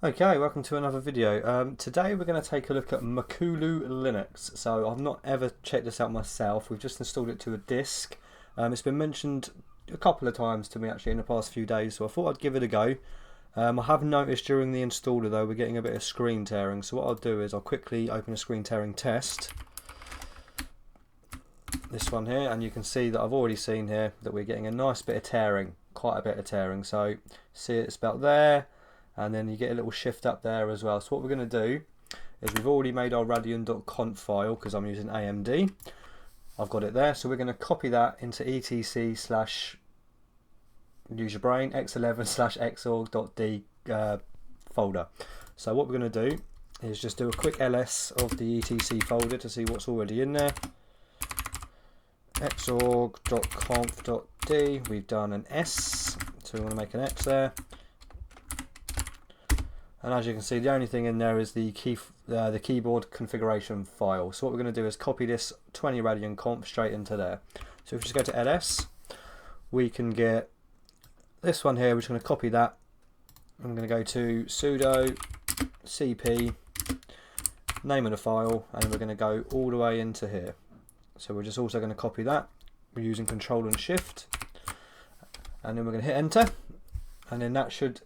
Okay, welcome to another video. Today we're going to take a look at MakuluLinux. So I've not ever checked this out myself. We've just installed it to a disk. It's been mentioned a couple of times to me actually in the past few days, so I thought I'd give it a go. I have noticed during the installer though we're getting a bit of screen tearing, so what I'll do is I'll quickly open a screen tearing test. This one here, and you can see that I've already seen here that we're getting a nice bit of tearing, quite a bit of tearing. So see it's about there. And then you get a little shift up there as well. So what we're going to do is we've already made our radeon.conf file because I'm using AMD. I've got it there. So we're going to copy that into etc slash use your brain x11 slash xorg.d folder. So what we're going to do is just do a quick ls of the etc folder to see what's already in there. xorg.conf.d, we've done an S, so we want to make an X there. And as you can see, the only thing in there is the keyboard configuration file. So what we're going to do is copy this 20 Radeon conf straight into there. So if we just go to ls, we can get this one here. We're just going to copy that. I'm going to go to sudo cp name of the file, and we're going to go all the way into here. So we're just also going to copy that. We're using Control and Shift, and then we're going to hit enter, and then that should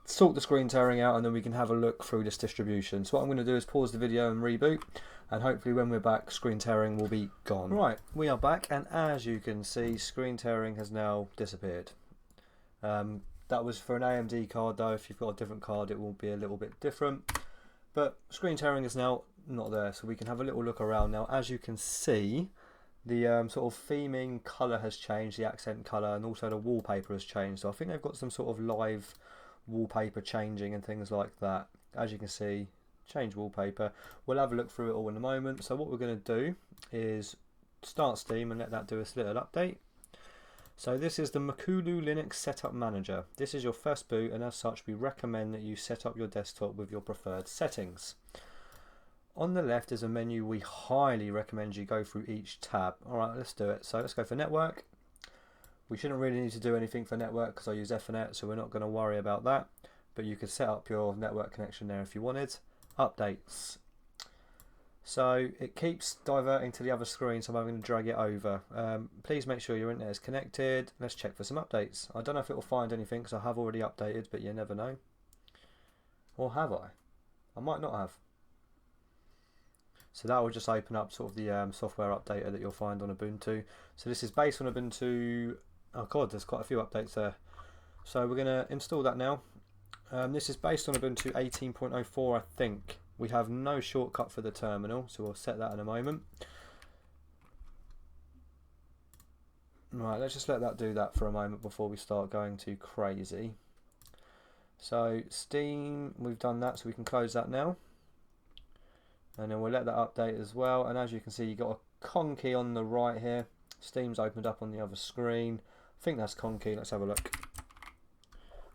sort the screen tearing out, and then we can have a look through this distribution. So what I'm going to do is pause the video and reboot, and hopefully when we're back screen tearing will be gone. Right, we are back, and as you can see screen tearing has now disappeared. That was for an AMD card though. If you've got a different card it will be a little bit different, but screen tearing is now not there, so we can have a little look around now. As you can see, the sort of theming colour has changed, the accent colour, and also the wallpaper has changed. So I think they've got some sort of live wallpaper changing and things like that. As you can see, change wallpaper. We'll have a look through it all in a moment. So what we're going to do is start Steam and let that do a little update. So this is the MakuluLinux Setup Manager. This is your first boot, and as such we recommend that you set up your desktop with your preferred settings. On the left is a menu we highly recommend you go through each tab. Alright, let's do it. So let's go for network. We shouldn't really need to do anything for network because I use Ethernet, so we're not going to worry about that. But you could set up your network connection there if you wanted. Updates. So it keeps diverting to the other screen, so I'm having to drag it over. Please make sure your internet is connected. Let's check for some updates. I don't know if it will find anything because I have already updated, but you never know. Or have I? I might not have. So that will just open up sort of the software updater that you'll find on Ubuntu. So this is based on Ubuntu. Oh god, there's quite a few updates there. So we're going to install that now. This is based on Ubuntu 18.04, I think. We have no shortcut for the terminal, so we'll set that in a moment. Right, let's just let that do that for a moment before we start going too crazy. So Steam, we've done that, so we can close that now. And then we'll let that update as well. And as you can see, you've got a con key on the right here. Steam's opened up on the other screen. I think that's con key. Let's have a look.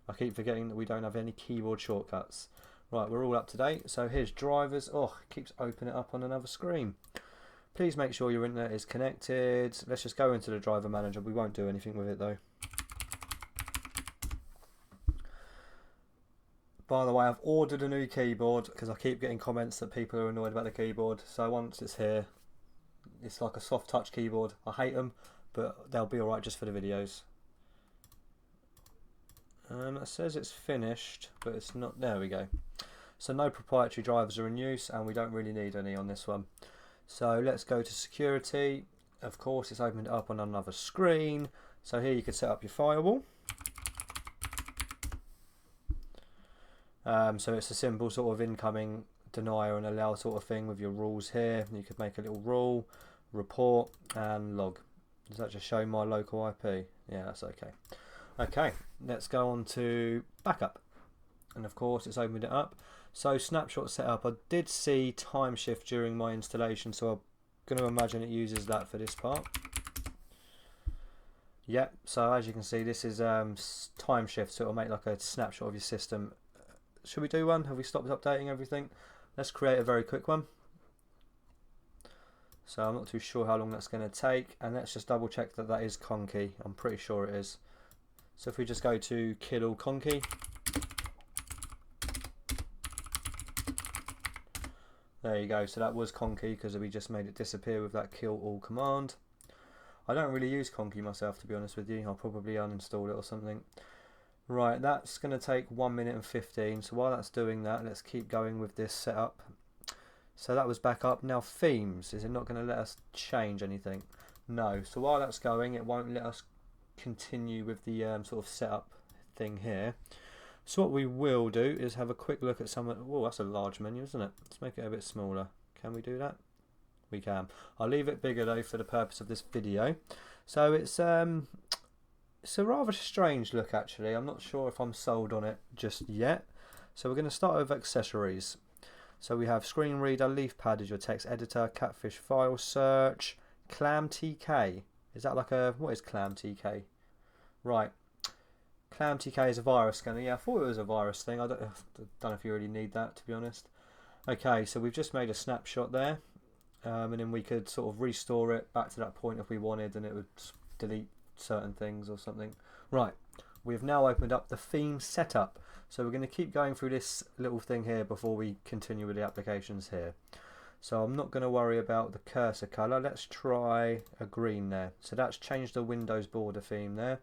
I keep forgetting that we don't have any keyboard shortcuts. Right, we're all up to date. So here's drivers. Oh, it keeps opening it up on another screen. Please make sure your internet is connected. Let's just go into the driver manager. We won't do anything with it though. By the way, I've ordered a new keyboard because I keep getting comments that people are annoyed about the keyboard. So once it's here, it's like a soft touch keyboard. I hate them, but they'll be alright just for the videos. It says it's finished, but it's not. There we go. So no proprietary drivers are in use, and we don't really need any on this one. So let's go to security. Of course, it's opened up on another screen. So here you can set up your firewall. So it's a simple sort of incoming denier and allow sort of thing with your rules here. You could make a little rule, report, and log. Does that just show my local IP? Yeah, that's okay. Okay, let's go on to backup. And of course it's opened it up. So snapshot setup, I did see time shift during my installation, so I'm going to imagine it uses that for this part. Yep, so as you can see this is time shift, so it'll make like a snapshot of your system. Should we do one? Have we stopped updating everything? Let's create a very quick one. So I'm not too sure how long that's going to take, and let's just double check that that is con key. I'm pretty sure it is. So if we just go to kill all con key, There you go. So that was Conky because we just made it disappear with that kill all command. I don't really use Conky myself, to be honest with you. I'll probably uninstall it or something. Right, that's going to take 1 minute and 15. So while that's doing that, let's keep going with this setup. So that was back up. Now themes, is it not going to let us change anything? No. So while that's going, it won't let us continue with the sort of setup thing here. So what we will do is have a quick look at some of... Oh, that's a large menu, isn't it? Let's make it a bit smaller. Can we do that? We can. I'll leave it bigger though for the purpose of this video. So it's a rather strange look actually. I'm not sure if I'm sold on it just yet. So we're going to start with accessories. So we have screen reader, leaf pad is your text editor, catfish file search, ClamTK. Is that like a... What is ClamTK? Right. ClamTK is a virus scanner. Yeah, I thought it was a virus thing. I don't know if you really need that, to be honest. Okay, so we've just made a snapshot there. And then we could sort of restore it back to that point if we wanted, and it would delete certain things or something. Right, we've now opened up the theme setup. So we're going to keep going through this little thing here before we continue with the applications here. So I'm not going to worry about the cursor color. Let's try a green there. So that's changed the Windows border theme there.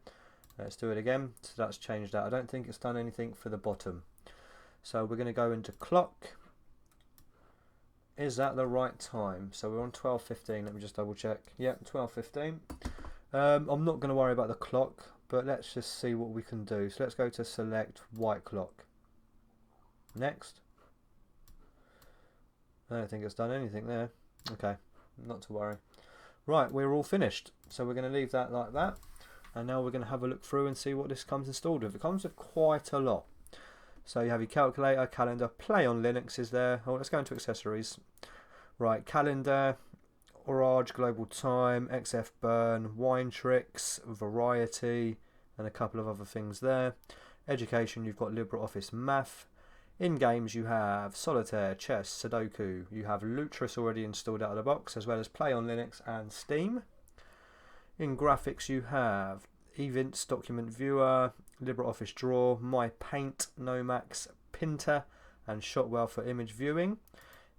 Let's do it again. So that's changed that. I don't think it's done anything for the bottom. So we're going to go into clock. Is that the right time? So we're on 12:15. Let me just double check. Yeah, 12:15. I'm not going to worry about the clock, but let's just see what we can do. So let's go to select white clock. Next. I don't think it's done anything there. Okay, not to worry. Right, we're all finished. So we're going to leave that like that. And now we're going to have a look through and see what this comes installed with. It comes with quite a lot. So you have your calculator, calendar, play on Linux is there. Oh, let's go into accessories. Right, calendar, Orage, global time, XF burn, wine tricks, variety, and a couple of other things there. Education, you've got LibreOffice Math. In games you have Solitaire, Chess, Sudoku. You have Lutris already installed out of the box, as well as Play on Linux and Steam. In graphics you have Evince Document Viewer, LibreOffice Draw, My Paint, Nomax, Pinter, and Shotwell for image viewing.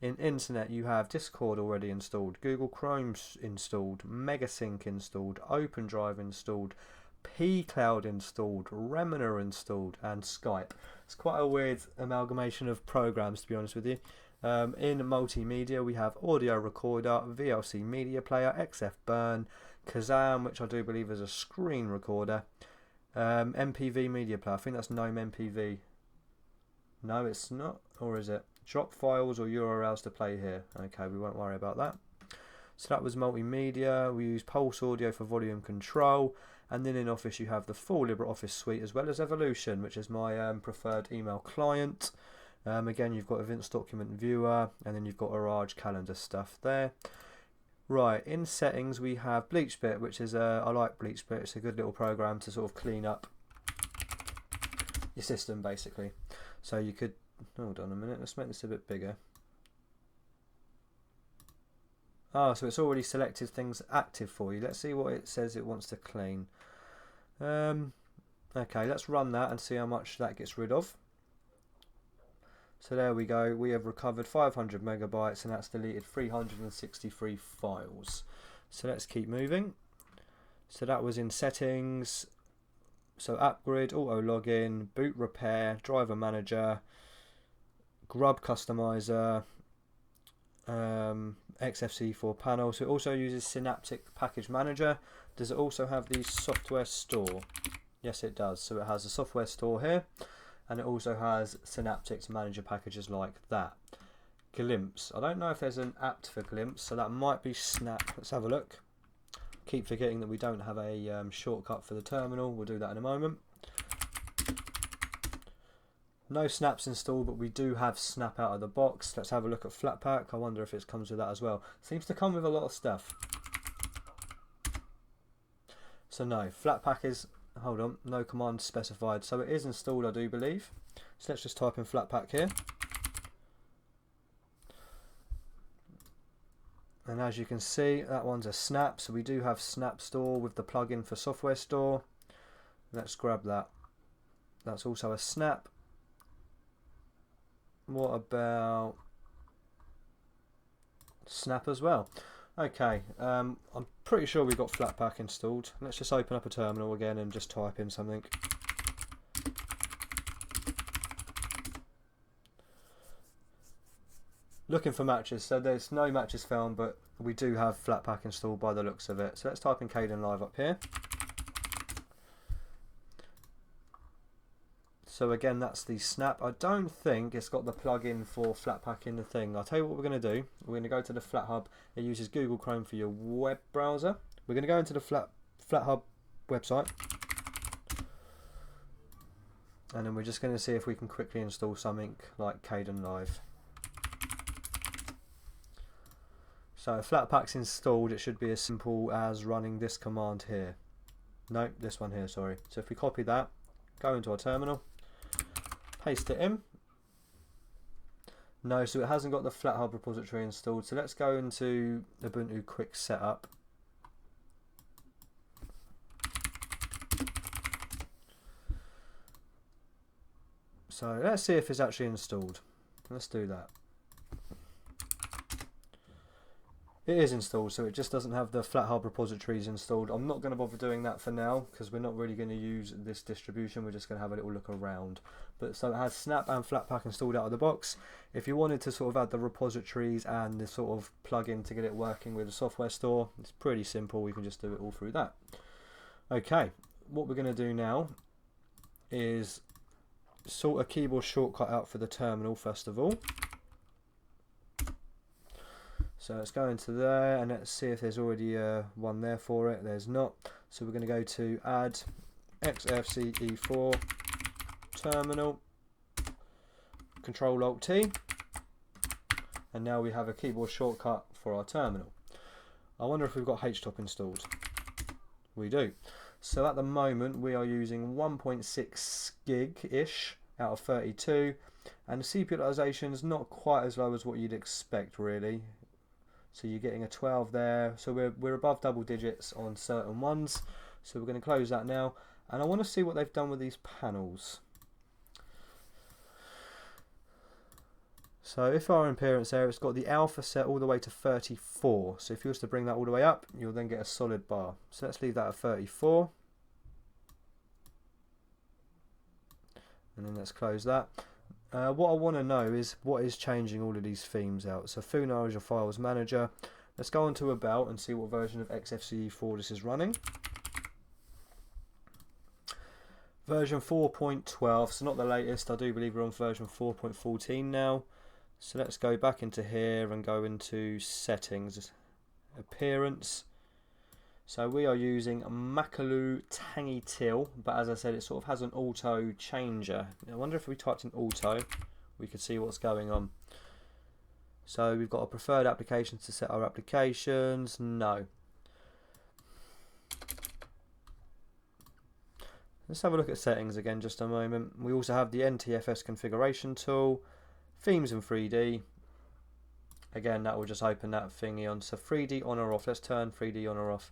In Internet you have Discord already installed, Google Chrome's installed, Megasync installed, OpenDrive installed, pCloud installed, Remina installed, and Skype. It's quite a weird amalgamation of programs, to be honest with you. In multimedia we have Audio Recorder, VLC Media Player, XF Burn, Kazam, which I do believe is a screen recorder, MPV Media Player. I think that's GNOME MPV. No, it's not. Or is it? Drop files or URLs to play here. Okay, we won't worry about that. So that was multimedia. We use Pulse Audio for volume control. And then in Office you have the full LibreOffice suite as well as Evolution, which is my preferred email client. Again, you've got Evince Document Viewer, and then you've got Orage calendar stuff there. Right, in settings we have BleachBit, which is I like BleachBit. It's a good little program to sort of clean up your system basically. So you could, hold on a minute, let's make this a bit bigger. Ah, so it's already selected things active for you. Let's see what it says it wants to clean. Okay, let's run that and see how much that gets rid of. So there we go, we have recovered 500 megabytes and that's deleted 363 files. So let's keep moving. So that was in settings. So app grid, auto login, boot repair, driver manager, grub customizer, XFCE 4 panel. So it also uses Synaptic Package Manager. Does it also have the software store? Yes it does. So it has a software store here. And it also has Synaptic Manager packages like that. Glimpse. I don't know if there's an apt for Glimpse, so that might be Snap. Let's have a look. Keep forgetting that we don't have a shortcut for the terminal. We'll do that in a moment. No Snaps installed, but we do have Snap out of the box. Let's have a look at Flatpak. I wonder if it comes with that as well. Seems to come with a lot of stuff. So no, Flatpak is... Hold on, no command specified. So it is installed, I do believe. So let's just type in Flatpak here. And as you can see, that one's a Snap. So we do have Snap Store with the plugin for Software Store. Let's grab that. That's also a Snap. What about snap as well. Okay, I'm pretty sure we've got Flatpak installed. Let's just open up a terminal again and just type in something. Looking for matches, so there's no matches found, but we do have Flatpak installed by the looks of it. So let's type in Kdenlive up here. So again, that's the snap. I don't think it's got the plugin for Flatpak in the thing. I'll tell you what we're going to do. We're going to go to the FlatHub. It uses Google Chrome for your web browser. We're going to go into the FlatHub website. And then we're just going to see if we can quickly install something like Kdenlive. So if Flatpak's installed, it should be as simple as running this command here. No, this one here, sorry. So if we copy that, go into our terminal, paste it in. No, so it hasn't got the FlatHub repository installed. So let's go into Ubuntu Quick Setup. So let's see if it's actually installed. Let's do that. It is installed, so it just doesn't have the FlatHub repositories installed. I'm not going to bother doing that for now because we're not really going to use this distribution. We're just going to have a little look around. But so it has Snap and Flatpak installed out of the box. If you wanted to sort of add the repositories and the sort of plugin to get it working with the software store, it's pretty simple. We can just do it all through that. Okay, what we're going to do now is sort a keyboard shortcut out for the terminal first of all. So let's go into there and let's see if there's already one there for it. There's not. So we're going to go to add XFCE4 terminal, Control Alt T, and now we have a keyboard shortcut for our terminal. I wonder if we've got HTOP installed. We do. So at the moment we are using 1.6 gig-ish out of 32, and the CPU utilization is not quite as low as what you'd expect really. So you're getting a 12 there. So we're above double digits on certain ones. So we're going to close that now. And I want to see what they've done with these panels. So if our appearance there, it's got the alpha set all the way to 34. So if you was to bring that all the way up, you'll then get a solid bar. So let's leave that at 34. And then let's close that. What I want to know is what is changing all of these themes out. So Funar is your files manager. Let's go on to About and see what version of XFCE4 this is running. Version 4.12, so not the latest. I do believe we're on version 4.14 now. So let's go back into here and go into settings, appearance. So we are using Makulu Tangy Till, but as I said, it sort of has an auto changer. I wonder if we typed in auto, we could see what's going on. So we've got our preferred applications to set our applications. No. Let's have a look at settings again just a moment. We also have the NTFS configuration tool, themes in 3D. Again, that will just open that thingy on. So 3D on or off. Let's turn 3D on or off.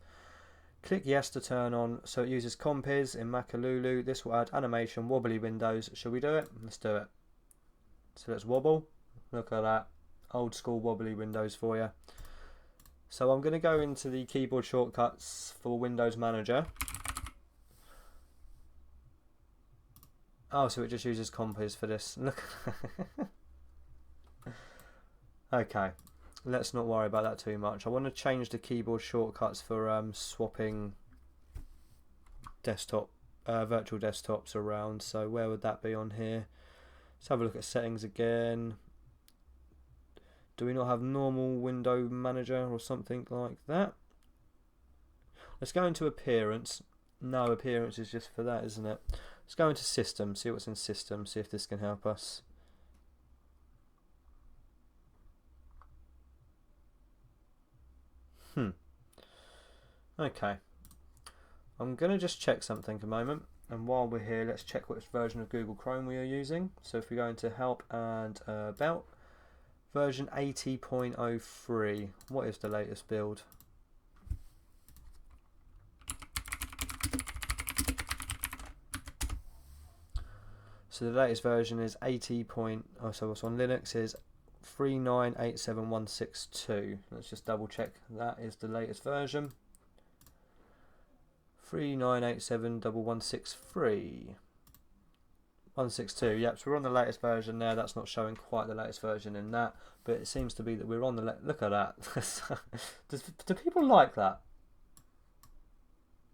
Click yes to turn on. So it uses Compiz in MakuluLinux. This will add animation, wobbly windows. Shall we do it? Let's do it. So let's wobble. Look at that. Old school wobbly windows for you. So I'm going to go into the keyboard shortcuts for Windows Manager. Oh, so it just uses Compiz for this. Look. Okay. Let's not worry about that too much. I want to change the keyboard shortcuts for swapping desktop, virtual desktops around. So where would that be on here? Let's have a look at settings again. Do we not have normal window manager or something like that? Let's go into appearance. No, appearance is just for that, isn't it? Let's go into system, see what's in system, see if this can help us. Okay, I'm going to just check something a moment, and while we're here, let's check which version of Google Chrome we are using. So if we go into help and about, version 80.03, what is the latest build? So the latest version is 80. So what's on Linux is 3987162. Let's just double check that is the latest version. 3987163. 162. Yep, so we're on the latest version there. That's not showing quite the latest version in that, but it seems to be that we're on the look at that. Do people like that?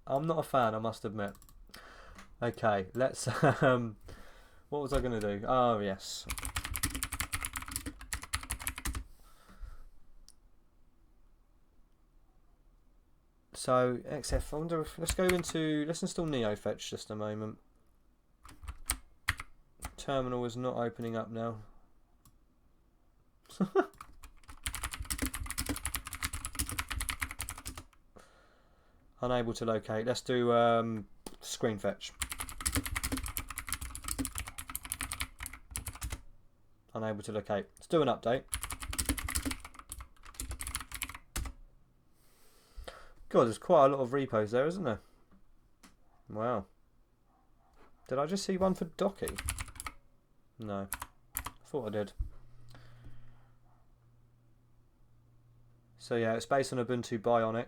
I'm not a fan, I must admit. Okay, let's what was I going to do? Oh yes. So XF, I wonder if, let's install NeoFetch just a moment. Terminal is not opening up now. Unable to locate. Let's do screen fetch. Unable to locate. Let's do an update. God, there's quite a lot of repos there, isn't there? Wow. Did I just see one for Docky? No. I thought I did. So yeah, it's based on Ubuntu Bionic.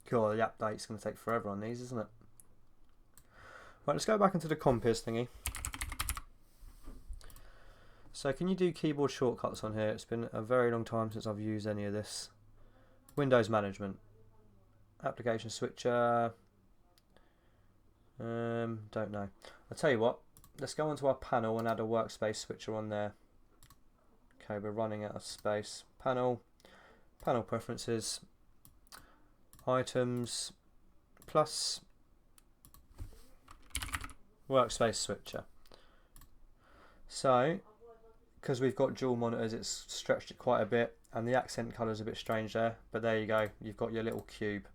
God, the update's going to take forever on these, isn't it? Right, let's go back into the Compiz thingy. So can you do keyboard shortcuts on here? It's been a very long time since I've used any of this. Windows management. Application switcher. Don't know. I'll tell you what. Let's go onto our panel and add a workspace switcher on there. Okay, we're running out of space. Panel. Panel preferences. Items. Plus. Workspace switcher. So, because we've got dual monitors, it's stretched it quite a bit, and the accent colour is a bit strange there, but there you go, you've got your little cube.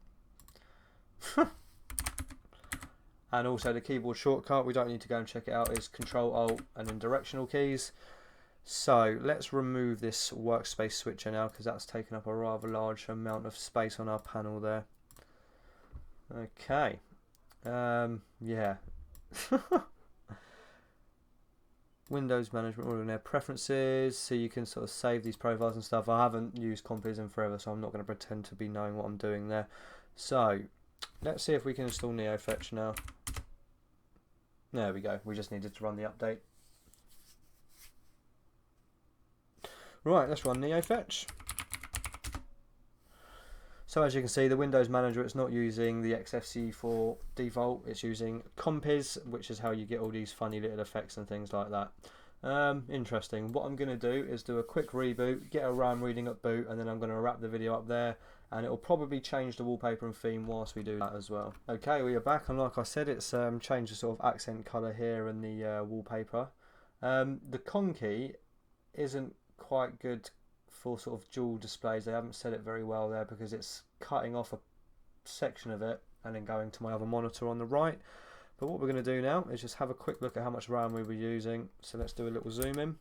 And also the keyboard shortcut, we don't need to go and check it out, is Control Alt and then directional keys. So let's remove this workspace switcher now, because that's taken up a rather large amount of space on our panel there. Okay, yeah. Windows management, all in there, preferences, so you can sort of save these profiles and stuff. I haven't used Compiz in forever, so I'm not going to pretend to be knowing what I'm doing there. So let's see if we can install NeoFetch now. There we go, we just needed to run the update. Right, let's run NeoFetch. So as you can see, the Windows Manager, it's not using the XFCE for default, it's using Compiz, which is how you get all these funny little effects and things like that. Interesting. What I'm going to do is do a quick reboot, get a RAM reading at boot, and then I'm going to wrap the video up there, and it will probably change the wallpaper and theme whilst we do that as well. Okay, we are back, and like I said, it's changed the sort of accent colour here and the wallpaper. The con key isn't quite good for sort of dual displays. They haven't set it very well there because it's cutting off a section of it and then going to my other monitor on the right. But what we're going to do now is just have a quick look at how much RAM we were using. So let's do a little zoom in.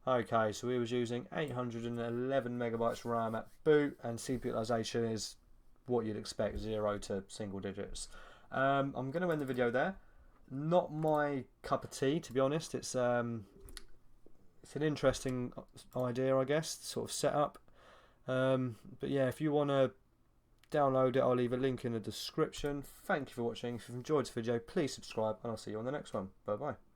Okay, so we was using 811 megabytes RAM at boot, and CPU utilization is what you'd expect, 0 to single digits. I'm going to end the video there. Not my cup of tea, to be honest. It's an interesting idea, I guess, sort of setup. But yeah, if you want to download it, I'll leave a link in the description. Thank you for watching. If you've enjoyed this video, please subscribe, and I'll see you on the next one. Bye bye.